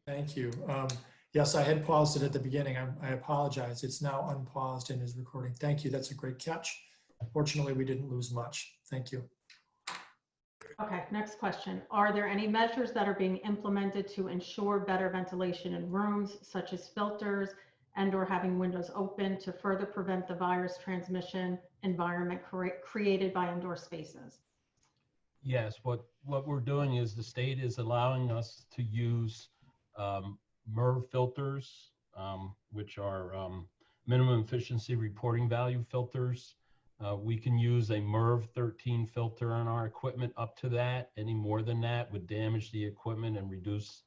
Thank you. Yes, I had paused it at the beginning. I apologize. It's now unpaused and is recording. Thank you. That's a great catch. Fortunately, we didn't lose much. Thank you. Okay, next question. Are there any measures that are being implemented to ensure better ventilation in rooms, such as filters and/or having windows open to further prevent the virus transmission environment created by indoor spaces? Yes, what we're doing is the state is allowing us to use MERV filters, which are minimum efficiency reporting value filters. We can use a MERV 13 filter on our equipment up to that. Any more than that would damage the equipment and reduce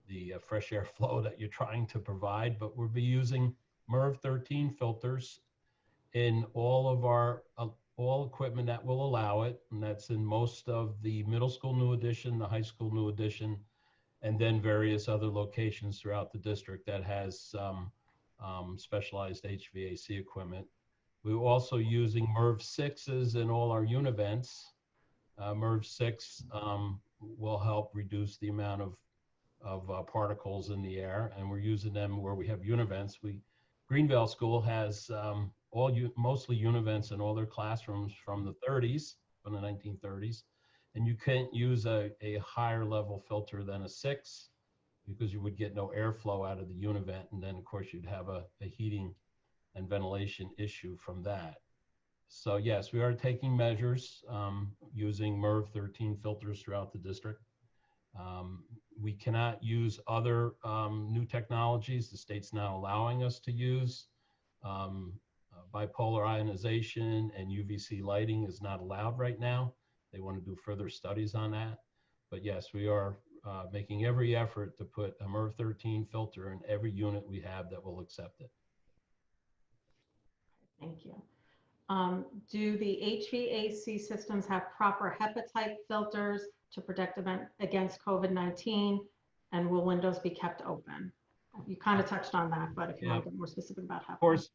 the fresh air flow that you're trying to provide. But we'll be using MERV 13 filters in all of our all equipment that will allow it, and that's in most of the middle school new edition, the high school new edition, and then various other locations throughout the district that has specialized HVAC equipment. We're also using MERV 6s in all our univents. MERV 6 will help reduce the amount of particles in the air, and we're using them where we have univents. Greenvale School has mostly univents in all their classrooms from the 30s, from the 1930s, and you can't use a higher level filter than a 6 because you would get no airflow out of the univent, and then of course you'd have a heating and ventilation issue from that. So yes, we are taking measures using MERV 13 filters throughout the district. We cannot use other new technologies. The state's now allowing us to use bipolar ionization, and UVC lighting is not allowed right now. They want to do further studies on that. But yes, we are making every effort to put a MERV 13 filter in every unit we have that will accept it. Thank you. Do the HVAC systems have proper HEPA type filters to protect against COVID-19? And will windows be kept open? You kind of touched on that, but if you want to get more specific about HEPA. Of course,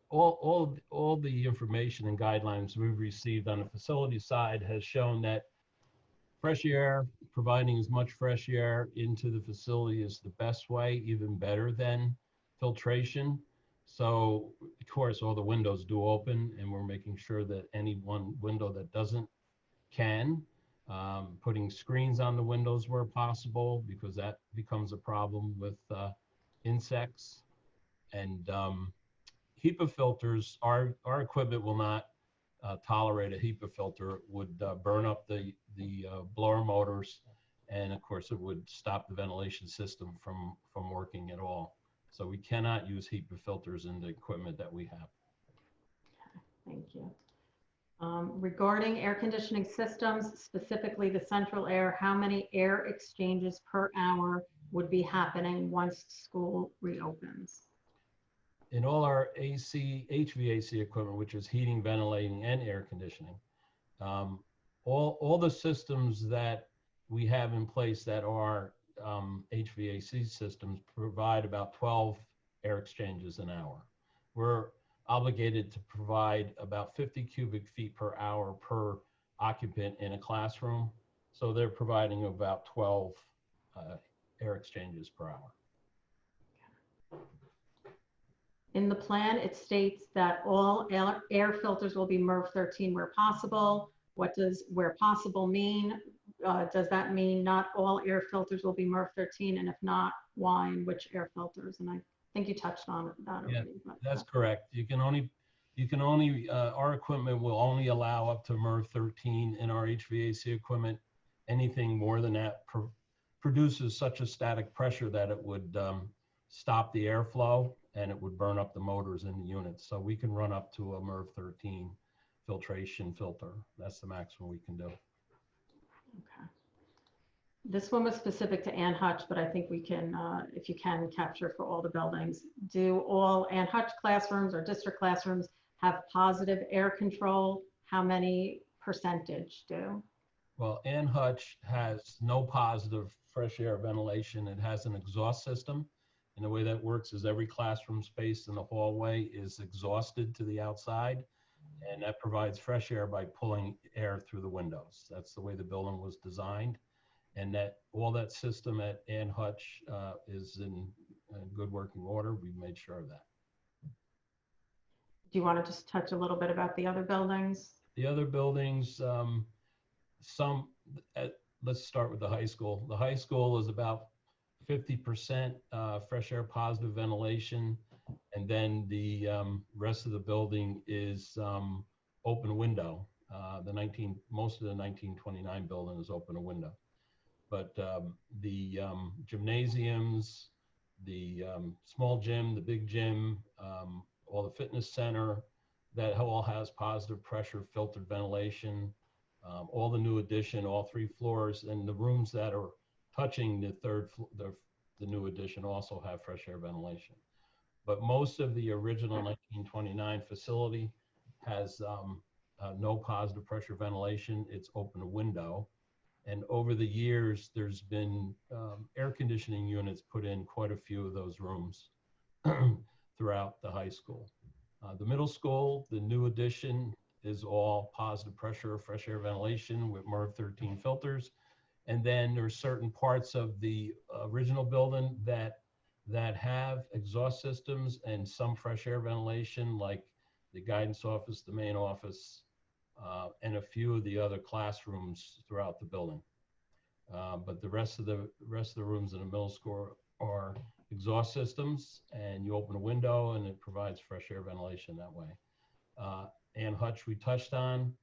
all the information and guidelines we've received on the facility side has shown that fresh air, providing as much fresh air into the facility is the best way, even better than filtration. So of course, all the windows do open, and we're making sure that any one window that doesn't can. Putting screens on the windows where possible, because that becomes a problem with insects. And HEPA filters, our equipment will not tolerate a HEPA filter. It would burn up the blower motors, and of course it would stop the ventilation system from working at all. So we cannot use HEPA filters in the equipment that we have. Okay, thank you. Regarding air conditioning systems, specifically the central air, how many air exchanges per hour would be happening once school reopens? In all our HVAC equipment, which is heating, ventilating, and air conditioning, all the systems that we have in place that are HVAC systems provide about 12 air exchanges an hour. We're obligated to provide about 50 cubic feet per hour per occupant in a classroom. So they're providing about 12 air exchanges per hour. In the plan, it states that all air filters will be MERV 13 where possible. What does where possible mean? Does that mean not all air filters will be MERV 13? And if not, why and which air filters? And I think you touched on that already. Yeah, that's correct. You can only, our equipment will only allow up to MERV 13 in our HVAC equipment. Anything more than that produces such a static pressure that it would stop the airflow and it would burn up the motors in the unit. So we can run up to a MERV 13 filtration filter. That's the maximum we can do. Okay. This one was specific to Ann Hutch, but I think we can, if you can, capture for all the buildings. Do all Ann Hutch classrooms or district classrooms have positive air control? How many percentage do? Well, Ann Hutch has no positive fresh air ventilation. It has an exhaust system. And the way that works is every classroom space in the hallway is exhausted to the outside. And that provides fresh air by pulling air through the windows. That's the way the building was designed. and that all that system at Ann Hutch is in good working order. We've made sure of that. Do you want to just touch a little bit about the other buildings? The other buildings, let's start with the high school. The high school is about 50% fresh air positive ventilation, and then the rest of the building is open window. Most of the 1929 building is open a window, but the gymnasiums, the small gym, the big gym, all the fitness center, that all has positive pressure filtered ventilation. All the new addition, all 3 floors, and the rooms that are touching the the new addition also have fresh air ventilation. But most of the original 1929 facility has no positive pressure ventilation. It's open a window. And over the years, there's been air conditioning units put in quite a few of those rooms throughout the high school. The middle school, the new addition is all positive pressure, fresh air ventilation with MERV 13 filters. And then there's certain parts of the original building that have exhaust systems and some fresh air ventilation, like the guidance office, the main office, and a few of the other classrooms throughout the building. But the rest of the rooms in the middle school are exhaust systems, and you open a window and it provides fresh air ventilation that way. Ann Hutch we touched on.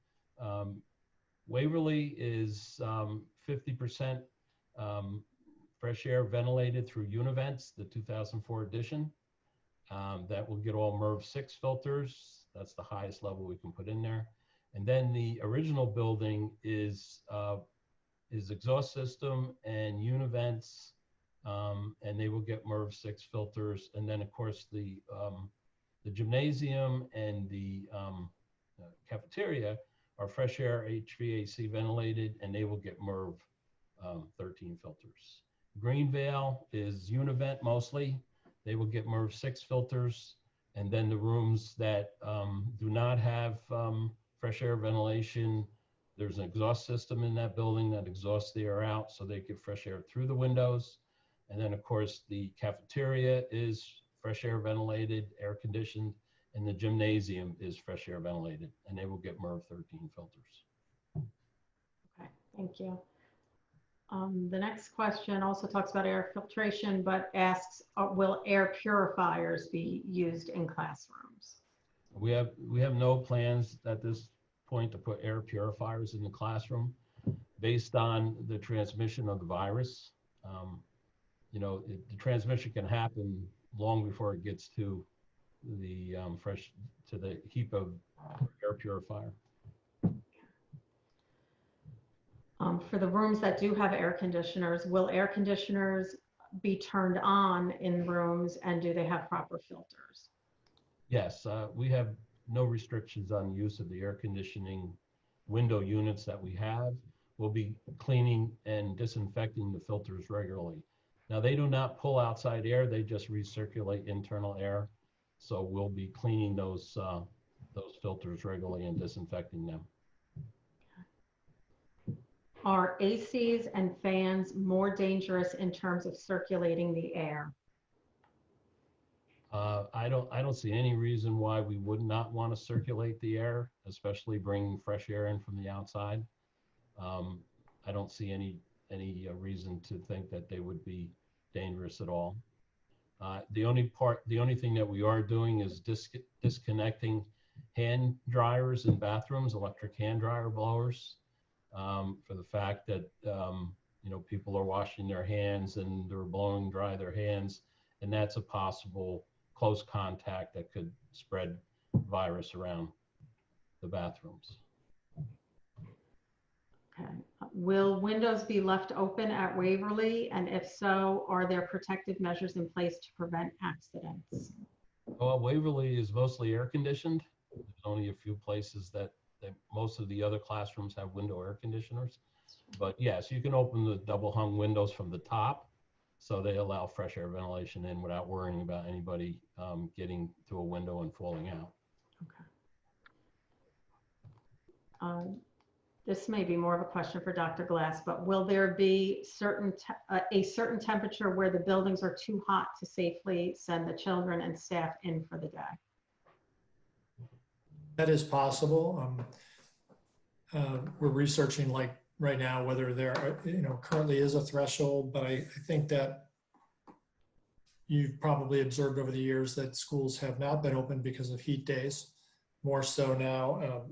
Waverly is 50% fresh air ventilated through Univents, the 2004 edition. That will get all MERV 6 filters. That's the highest level we can put in there. And then the original building is exhaust system and Univents, and they will get MERV 6 filters. And then of course the gymnasium and the cafeteria are fresh air HVAC ventilated, and they will get MERV 13 filters. Greenvale is Univent mostly. They will get MERV 6 filters. And then the rooms that do not have fresh air ventilation, there's an exhaust system in that building that exhausts the air out so they get fresh air through the windows. And then of course the cafeteria is fresh air ventilated, air conditioned, and the gymnasium is fresh air ventilated, and they will get MERV 13 filters. Okay, thank you. The next question also talks about air filtration, but asks, will air purifiers be used in classrooms? We have no plans at this point to put air purifiers in the classroom based on the transmission of the virus. You know, the transmission can happen long before it gets to the heap of air purifier. For the rooms that do have air conditioners, will air conditioners be turned on in rooms, and do they have proper filters? Yes, we have no restrictions on use of the air conditioning window units that we have. We'll be cleaning and disinfecting the filters regularly. Now, they do not pull outside air, they just recirculate internal air. So we'll be cleaning those filters regularly and disinfecting them. Are ACs and fans more dangerous in terms of circulating the air? I don't see any reason why we would not want to circulate the air, especially bringing fresh air in from the outside. I don't see any reason to think that they would be dangerous at all. The only thing that we are doing is disconnecting hand dryers in bathrooms, electric hand dryer blowers, for the fact that you know, people are washing their hands and they're blowing dry their hands, and that's a possible close contact that could spread virus around the bathrooms. Okay. Will windows be left open at Waverly? And if so, are there protective measures in place to prevent accidents? Well, Waverly is mostly air conditioned. There's only a few places that most of the other classrooms have window air conditioners. But yes, you can open the double hung windows from the top, so they allow fresh air ventilation in without worrying about anybody getting to a window and falling out. Okay. This may be more of a question for Dr. Glass, but will there be a certain temperature where the buildings are too hot to safely send the children and staff in for the day? That is possible. We're researching like right now whether there currently is a threshold, but I think that you've probably observed over the years that schools have not been open because of heat days. More so now,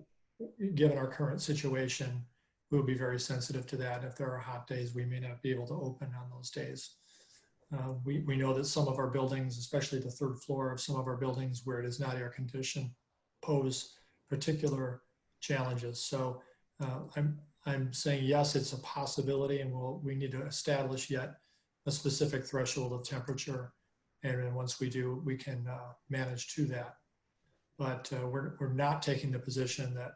given our current situation, we'll be very sensitive to that. If there are hot days, we may not be able to open on those days. We know that some of our buildings, especially the third floor of some of our buildings where it is not air conditioned, pose particular challenges. So I'm saying yes, it's a possibility, and we need to establish yet a specific threshold of temperature. And then once we do, we can manage to that. But we're not taking the position that,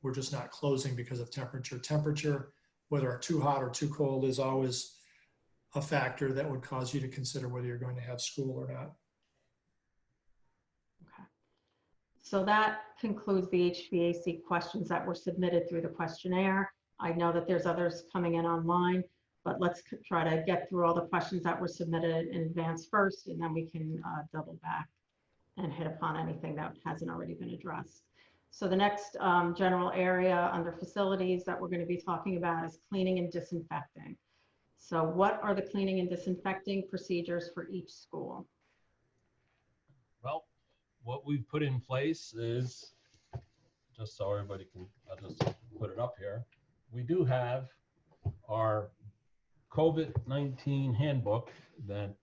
we're just not closing because of temperature. Temperature, whether too hot or too cold, is always a factor that would cause you to consider whether you're going to have school or not. Okay. So that concludes the HVAC questions that were submitted through the questionnaire. I know that there's others coming in online, but let's try to get through all the questions that were submitted in advance first, and then we can double back and hit upon anything that hasn't already been addressed. So the next general area under facilities that we're going to be talking about is cleaning and disinfecting. So what are the cleaning and disinfecting procedures for each school? Well, what we've put in place is, just so everybody can, I'll just put it up here. We do have our COVID-19 handbook that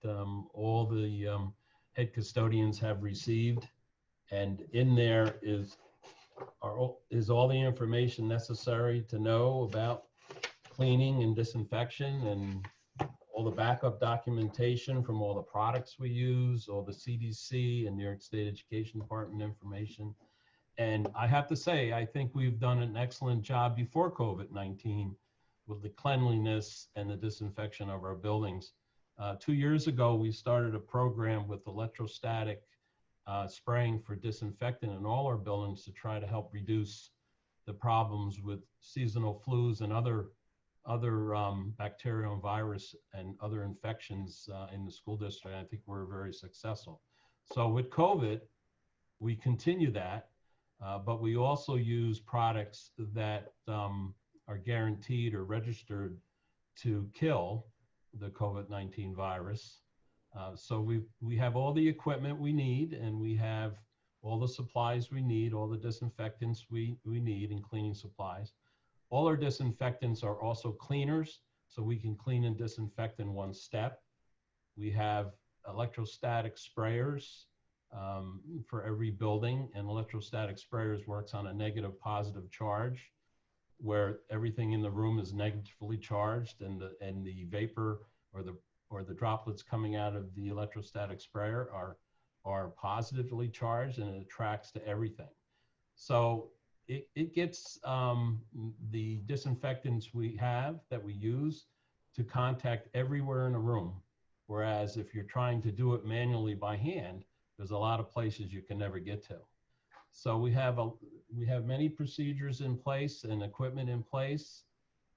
all the head custodians have received, and in there is all the information necessary to know about cleaning and disinfection, and all the backup documentation from all the products we use, all the CDC and New York State Education Department information. And I have to say, I think we've done an excellent job before COVID-19 with the cleanliness and the disinfection of our buildings. 2 years ago, we started a program with electrostatic spraying for disinfectant in all our buildings to try to help reduce the problems with seasonal flus and other bacterial and virus and other infections in the school district. I think we're very successful. So with COVID, we continue that, but we also use products that are guaranteed or registered to kill the COVID-19 virus. So we have all the equipment we need, and we have all the supplies we need, all the disinfectants we need, and cleaning supplies. All our disinfectants are also cleaners, so we can clean and disinfect in one step. We have electrostatic sprayers for every building, and electrostatic sprayers works on a negative positive charge, where everything in the room is negatively charged, and the vapor or the droplets coming out of the electrostatic sprayer are positively charged, and it attracts to everything. So it gets the disinfectants we have that we use to contact everywhere in a room. Whereas if you're trying to do it manually by hand, there's a lot of places you can never get to. So we have many procedures in place and equipment in place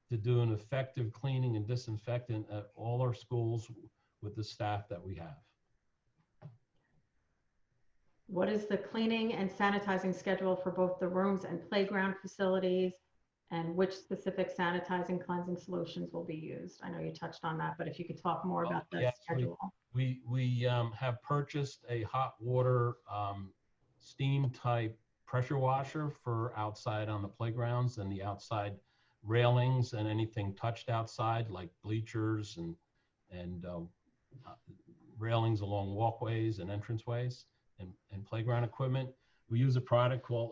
to do an effective cleaning and disinfectant at all our schools with the staff that we have. What is the cleaning and sanitizing schedule for both the rooms and playground facilities, and which specific sanitizing cleansing solutions will be used? I know you touched on that, but if you could talk more about the schedule. We have purchased a hot water steam type pressure washer for outside on the playgrounds and the outside railings and anything touched outside, like bleachers and railings along walkways and entranceways and playground equipment. We use a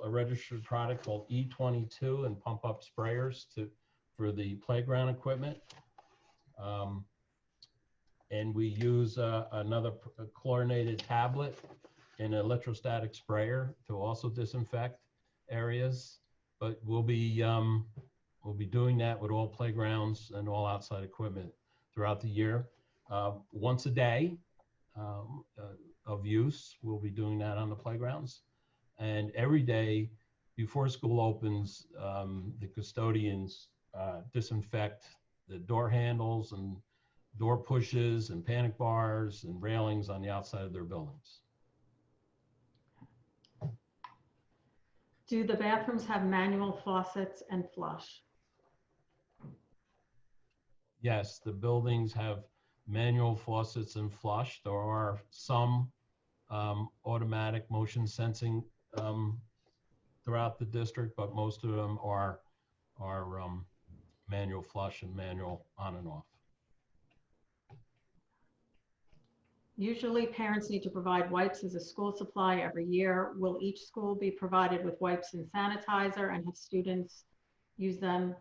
registered product called E22 and pump up sprayers for the playground equipment. And we use another chlorinated tablet and an electrostatic sprayer to also disinfect areas. But we'll be doing that with all playgrounds and all outside equipment throughout the year. Once a day of use, we'll be doing that on the playgrounds. And every day before school opens, the custodians disinfect the door handles and door pushes and panic bars and railings on the outside of their buildings. Do the bathrooms have manual faucets and flush? Yes, the buildings have manual faucets and flush. There are some automatic motion sensing throughout the district, but most of them are manual flush and manual on and off. Usually parents need to provide wipes as a school supply every year. Will each school be provided with wipes and sanitizer and have students use them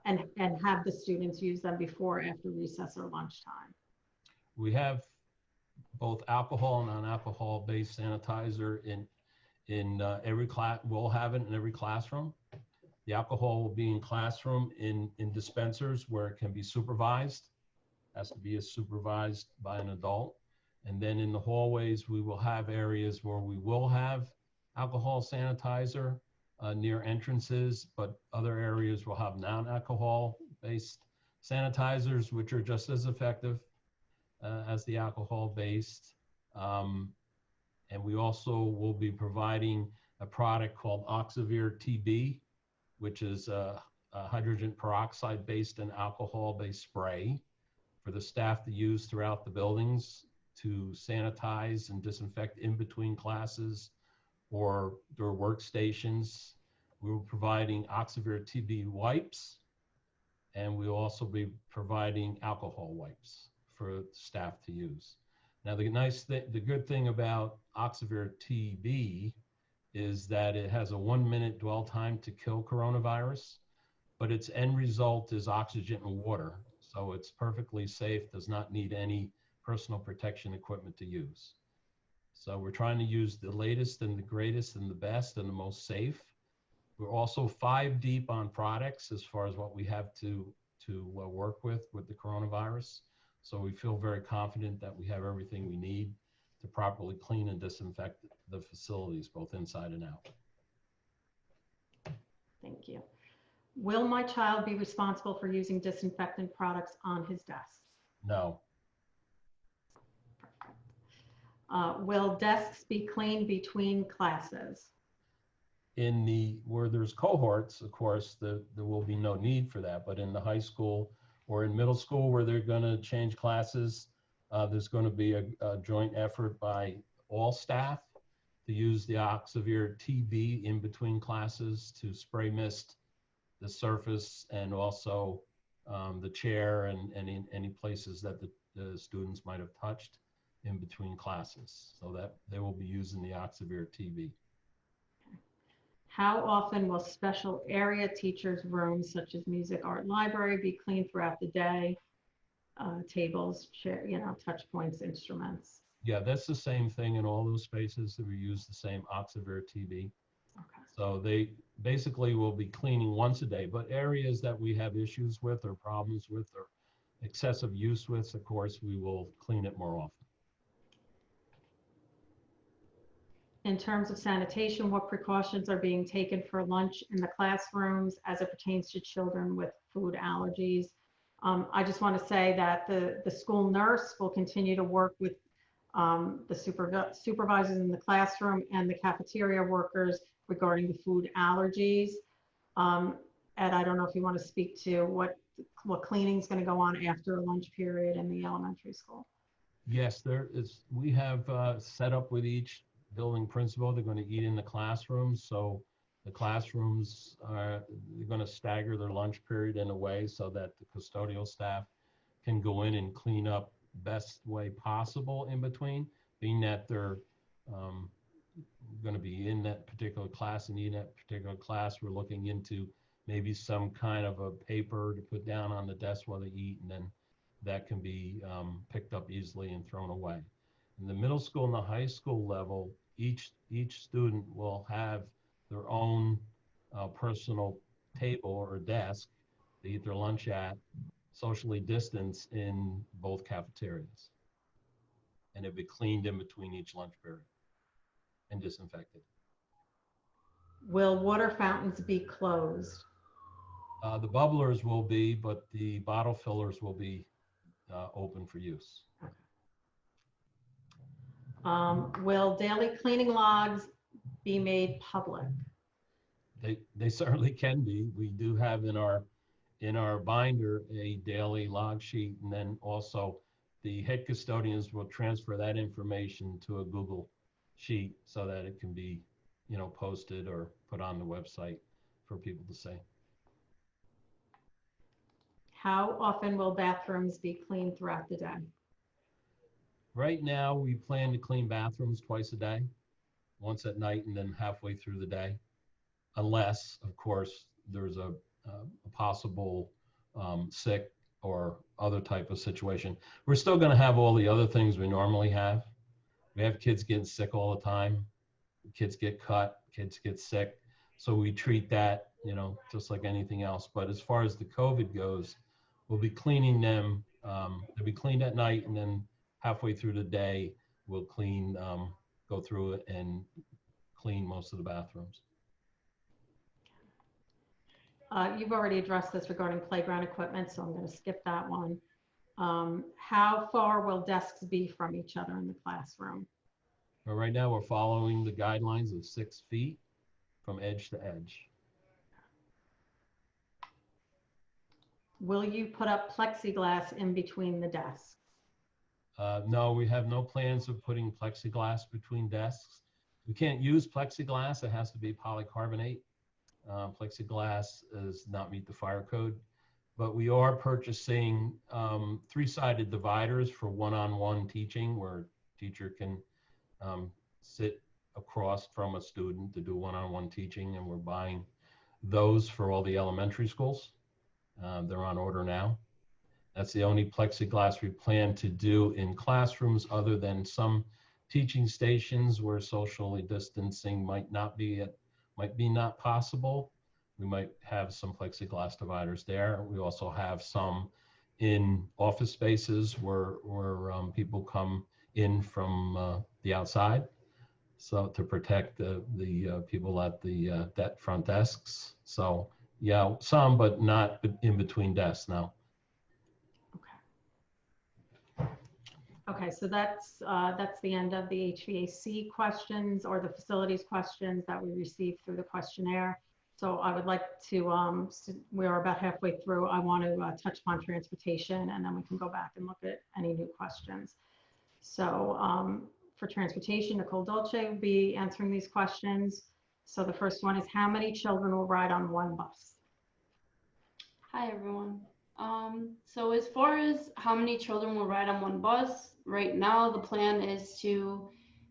and have the students use them before or after recess or lunchtime? We have both alcohol and non-alcohol based sanitizer in every class. We'll have it in every classroom. The alcohol will be in classroom in dispensers where it can be supervised. Has to be supervised by an adult. And then in the hallways, we will have areas where we will have alcohol sanitizer near entrances, but other areas will have non-alcohol based sanitizers, which are just as effective as the alcohol based. And we also will be providing a product called Oxivir TB, which is a hydrogen peroxide based and alcohol based spray for the staff to use throughout the buildings to sanitize and disinfect in between classes or their workstations. We were providing Oxivir TB wipes, and we'll also be providing alcohol wipes for staff to use. Now, the good thing about Oxivir TB is that it has a 1 minute dwell time to kill coronavirus, but its end result is oxygen and water. So it's perfectly safe, does not need any personal protection equipment to use. So we're trying to use the latest and the greatest and the best and the most safe. We're also 5 deep on products as far as what we have to work with the coronavirus. So we feel very confident that we have everything we need to properly clean and disinfect the facilities, both inside and out. Thank you. Will my child be responsible for using disinfectant products on his desk? No. Will desks be cleaned between classes? Where there's cohorts, of course, there will be no need for that. But in the high school or in middle school where they're going to change classes, there's going to be a joint effort by all staff to use the Oxivir TB in between classes to spray mist the surface and also the chair and any places that the students might have touched in between classes, so that they will be using the Oxivir TB. How often will special area teachers' rooms such as music, art, library be cleaned throughout the day? Tables, chair, touch points, instruments. Yeah, that's the same thing in all those spaces that we use the same Oxivir TB. Okay. So they basically will be cleaning once a day, but areas that we have issues with or problems with or excessive use with, of course, we will clean it more often. In terms of sanitation, what precautions are being taken for lunch in the classrooms as it pertains to children with food allergies? I just want to say that the school nurse will continue to work with the supervisors in the classroom and the cafeteria workers regarding the food allergies. Ed, I don't know if you want to speak to what cleaning is going to go on after a lunch period in the elementary school. Yes, we have set up with each building principal, they're going to eat in the classrooms. So the classrooms they're going to stagger their lunch period in a way so that the custodial staff can go in and clean up best way possible in between, being that they're going to be in that particular class and eating that particular class. We're looking into maybe some kind of a paper to put down on the desk while they eat, and then that can be picked up easily and thrown away. In the middle school and the high school level, each student will have their own personal table or desk to eat their lunch at, socially distanced in both cafeterias. And it'll be cleaned in between each lunch period and disinfected. Will water fountains be closed? The bubblers will be, but the bottle fillers will be open for use. Will daily cleaning logs be made public? They certainly can be. We do have in our binder a daily log sheet, and then also the head custodians will transfer that information to a Google sheet so that it can be, posted or put on the website for people to see. How often will bathrooms be cleaned throughout the day? Right now, we plan to clean bathrooms twice a day, once at night and then halfway through the day, unless, of course, there's a possible sick or other type of situation. We're still going to have all the other things we normally have. We have kids getting sick all the time. Kids get cut, kids get sick. So we treat that, just like anything else. But as far as the COVID goes, we'll be cleaning them. They'll be cleaned at night, and then halfway through the day, we'll clean, go through it and clean most of the bathrooms. You've already addressed this regarding playground equipment, so I'm going to skip that one. How far will desks be from each other in the classroom? But right now, we're following the guidelines of 6 feet from edge to edge. Will you put up plexiglass in between the desks? No, we have no plans of putting plexiglass between desks. We can't use plexiglass. It has to be polycarbonate. Plexiglass does not meet the fire code, but we are purchasing 3-sided dividers for one-on-one teaching, where a teacher can sit across from a student to do one-on-one teaching, and we're buying those for all the elementary schools. They're on order now. That's the only plexiglass we plan to do in classrooms, other than some teaching stations where socially distancing might be not possible. We might have some plexiglass dividers there. We also have some in office spaces where people come in from the outside, so to protect the people at the front desks. So yeah, some, but not in between desks now. Okay, so that's the end of the HVAC questions, or the facilities questions that we received through the questionnaire. So I would like to, we are about halfway through. I want to touch upon transportation, and then we can go back and look at any new questions. So for transportation, Nicole Dolce will be answering these questions. So the first one is, how many children will ride on one bus? Hi, everyone. So as far as how many children will ride on one bus, right now the plan is to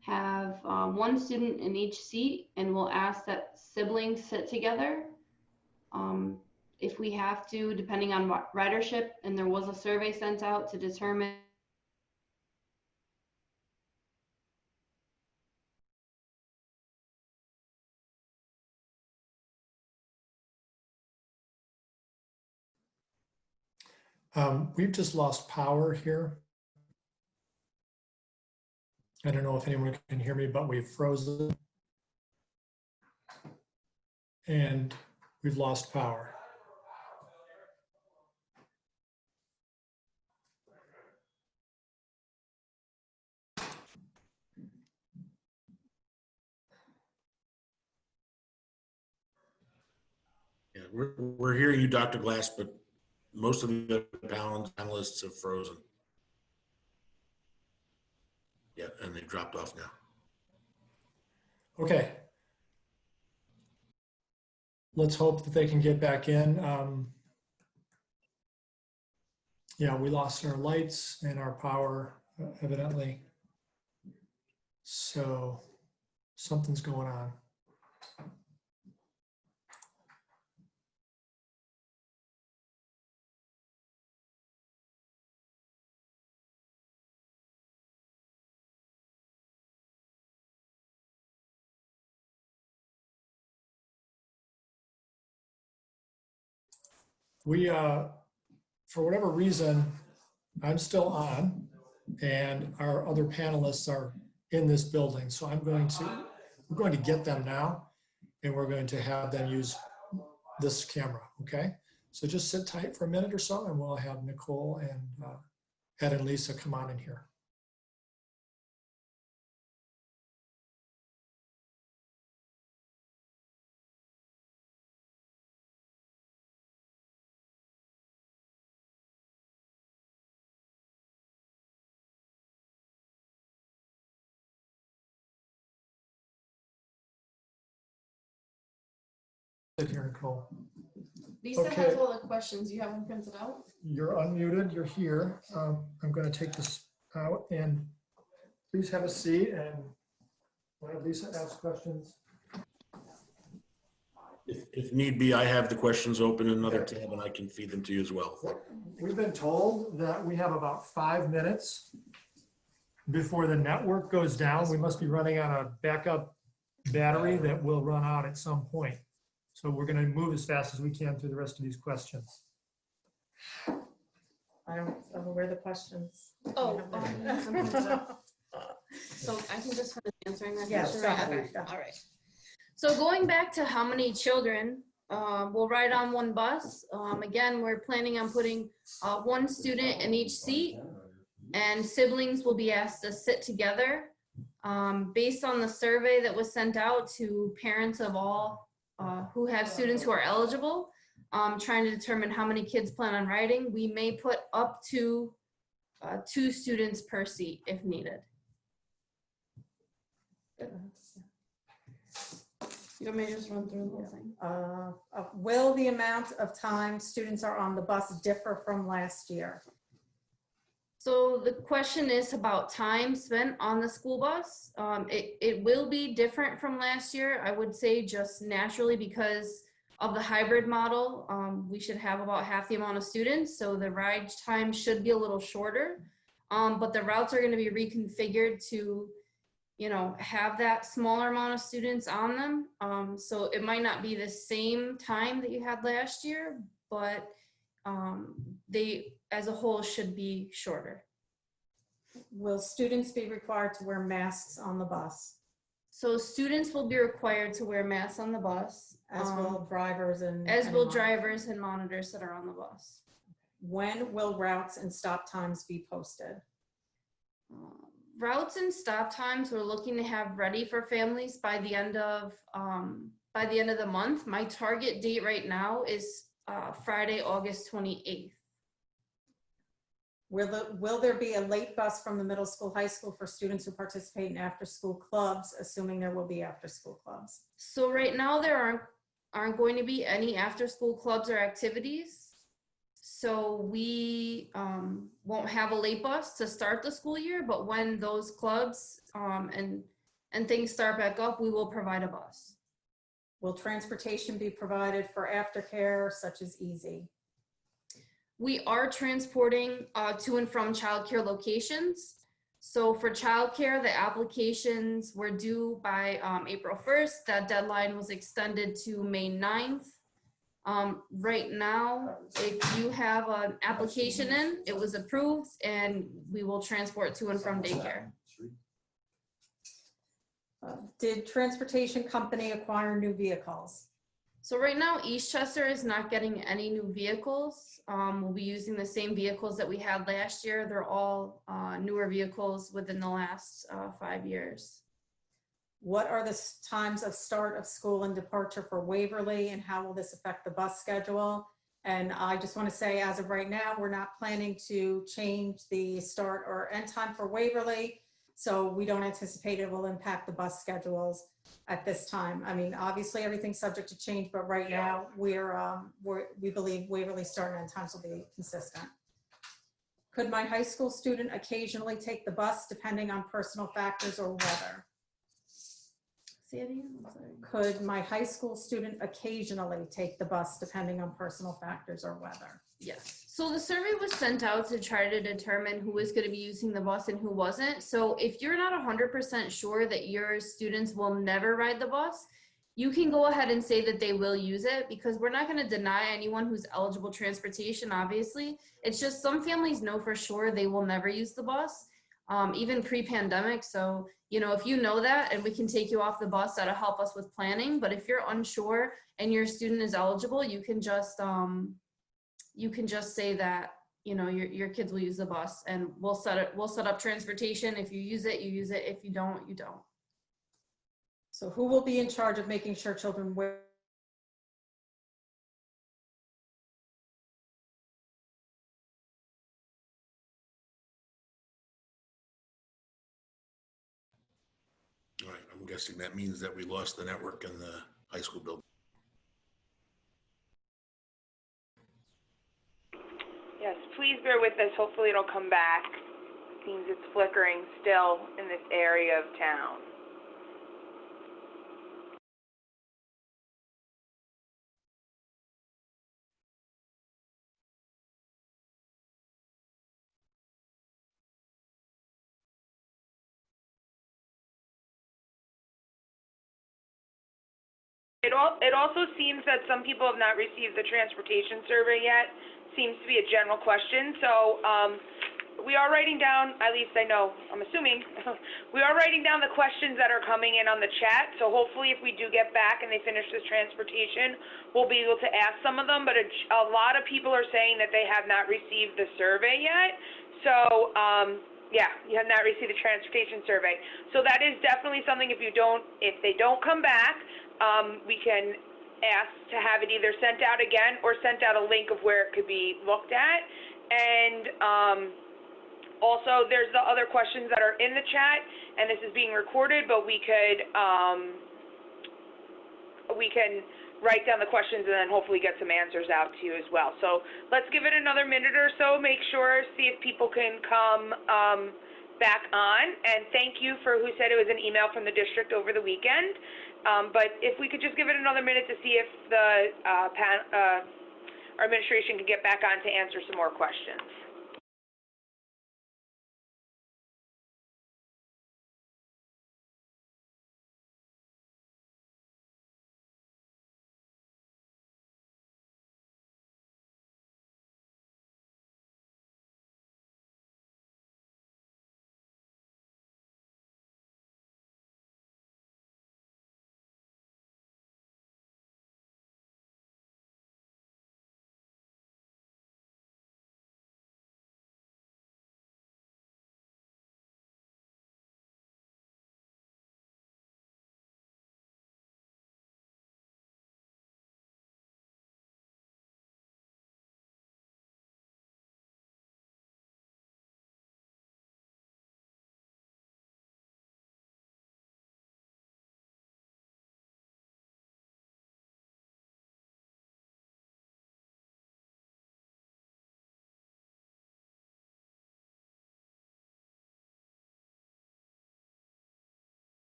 have one student in each seat, and we'll ask that siblings sit together. If we have to, depending on ridership, and there was a survey sent out to determine We've just lost power here. I don't know if anyone can hear me, but we've frozen and we've lost power. Yeah, we're hearing you, Dr. Glass, but most of the panelists have frozen. Yeah, and they dropped off now. Okay. Let's hope that they can get back in. Yeah, we lost our lights and our power, evidently. So something's going on. We, for whatever reason, I'm still on, and our other panelists are in this building. So we're going to get them now. and we're going to have them use this camera, okay? So just sit tight for a minute or so, and we'll have Nicole and Ed and Lisa come on in here. Sit here, Nicole. Lisa Okay. has all the questions. You have them printed out? You're unmuted, you're here. I'm going to take this out, and please have a seat, and we'll have Lisa ask questions. If need be, I have the questions open in another tab and I can feed them to you as well. We've been told that we have about 5 minutes before the network goes down. We must be running on a backup battery that will run out at some point. So we're going to move as fast as we can through the rest of these questions. I don't know where the questions. Oh, so I can just finish answering that Yeah, question? go Right? ahead. Okay. All right. So going back to how many children will ride on one bus, again, we're planning on putting one student in each seat, and siblings will be asked to sit together. Based on the survey that was sent out to parents of all who have students who are eligible, trying to determine how many kids plan on riding, we may put up to 2 students per seat if needed. You want me to just run through the whole thing? Will the amount of time students are on the bus differ from last year? So the question is about time spent on the school bus. It will be different from last year, I would say, just naturally because of the hybrid model. We should have about half the amount of students, so the ride time should be a little shorter. But the routes are going to be reconfigured to, you know, have that smaller amount of students on them. So it might not be the same time that you had last year, but they as a whole should be shorter. Will students be required to wear masks on the bus, So students will be required to wear masks on the bus, as will drivers and as will anyone? drivers and monitors that are on the bus. When will routes and stop times be posted? Routes and stop times we're looking to have ready for families by the end of the month. My target date right now is Friday, August 28th. Will there be a late bus from the middle school, high school for students who participate in after-school clubs, assuming there will be after-school clubs? So right now there aren't going to be any after-school clubs or activities. So we won't have a late bus to start the school year, but when those clubs and things start back up, we will provide a bus. Will transportation be provided for aftercare such as Easy? We are transporting to and from childcare locations. So for childcare, the applications were due by April 1st. That deadline was extended to May 9th. Right now, if you have an application in, it was approved, and we will transport to and from daycare. Did transportation company acquire new vehicles? So right now, Eastchester is not getting any new vehicles. We'll be using the same vehicles that we had last year. They're all newer vehicles within the last 5 years. What are the times of start of school and departure for Waverly, and how will this affect the bus schedule? And I just want to say, as of right now, we're not planning to change the start or end time for Waverly. So we don't anticipate it will impact the bus schedules at this time. I mean, obviously everything's subject to change, but right now we believe Waverly start and end times will be consistent. Could my high school student occasionally take the bus depending on personal factors or weather? Say it again, I'm sorry. Could my high school student occasionally take the bus depending on personal factors or weather? Yes. So the survey was sent out to try to determine who was going to be using the bus and who wasn't. So if you're not 100% sure that your students will never ride the bus, you can go ahead and say that they will use it, because we're not going to deny anyone who's eligible transportation, obviously. It's just some families know for sure they will never use the bus. even pre-pandemic. So, you know, if you know that and we can take you off the bus, that'll help us with planning. But if you're unsure and your student is eligible, you can just say that, you know, your kids will use the bus, and we'll set up transportation. If you use it, you use it. If you don't, you don't. So who will be in charge of making sure children wear? All right, I'm guessing that means that we lost the network in the high school building. Yes, please bear with us. Hopefully it'll come back. Seems it's flickering still in this area of town. It also seems that some people have not received the transportation survey yet. Seems to be a general question. So we are writing down, at least I know, I'm assuming, we are writing down the questions that are coming in on the chat. So hopefully if we do get back and they finish this transportation, we'll be able to ask some of them. But a lot of people are saying that they have not received the survey yet. So yeah, you have not received the transportation survey. So that is definitely something, if they don't come back, we can ask to have it either sent out again or sent out a link of where it could be looked at. And also, there's the other questions that are in the chat, and this is being recorded, but we can write down the questions and then hopefully get some answers out to you as well. So let's give it another minute or so, make sure, see if people can come back on. And thank you for who said it was an email from the district over the weekend. But if we could just give it another minute to see if the our administration can get back on to answer some more questions.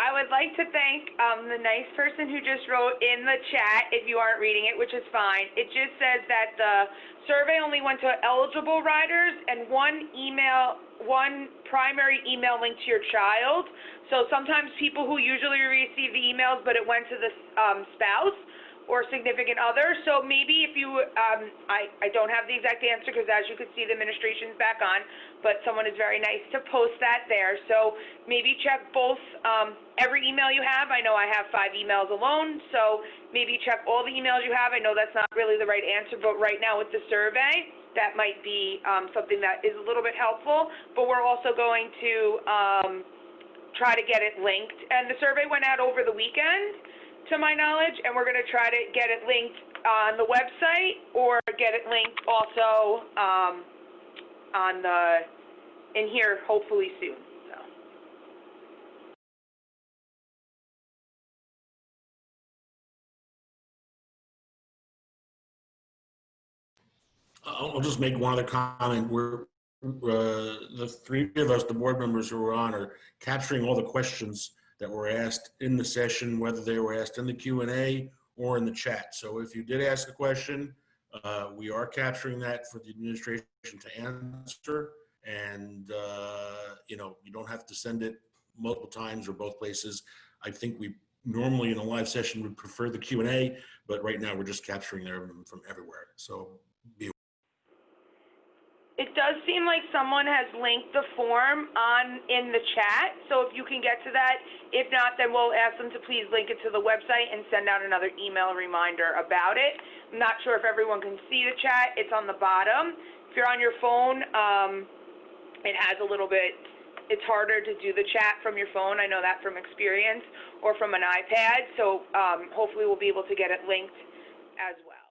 I would like to thank the nice person who just wrote in the chat, if you aren't reading it, which is fine. It just says that the survey only went to eligible riders and one primary email link to your child. So sometimes people who usually receive the emails, but it went to the spouse or significant other. So maybe if you, I don't have the exact answer because as you could see, the administration's back on, but someone is very nice to post that there. So maybe check both, every email you have. I know I have 5 emails alone, so maybe check all the emails you have. I know that's not really the right answer, but right now with the survey, that might be something that is a little bit helpful, but we're also going to try to get it linked. And the survey went out over the weekend, to my knowledge, and we're going to try to get it linked on the website or get it linked also on in here hopefully soon. So. I'll just make one other comment. We're the three of us, the board members who are on, are capturing all the questions that were asked in the session, whether they were asked in the Q&A or in the chat. So if you did ask a question, we are capturing that for the administration to answer. And, you know, you don't have to send it multiple times or both places. I think we normally in a live session would prefer the Q&A, but right now we're just capturing them from everywhere. So be aware. It does seem like someone has linked the form in the chat, so if you can get to that. If not, then we'll ask them to please link it to the website and send out another email reminder about it. I'm not sure if everyone can see the chat. It's on the bottom. If you're on your phone, it has a little bit, it's harder to do the chat from your phone. I know that from experience, or from an iPad, so hopefully we'll be able to get it linked as well.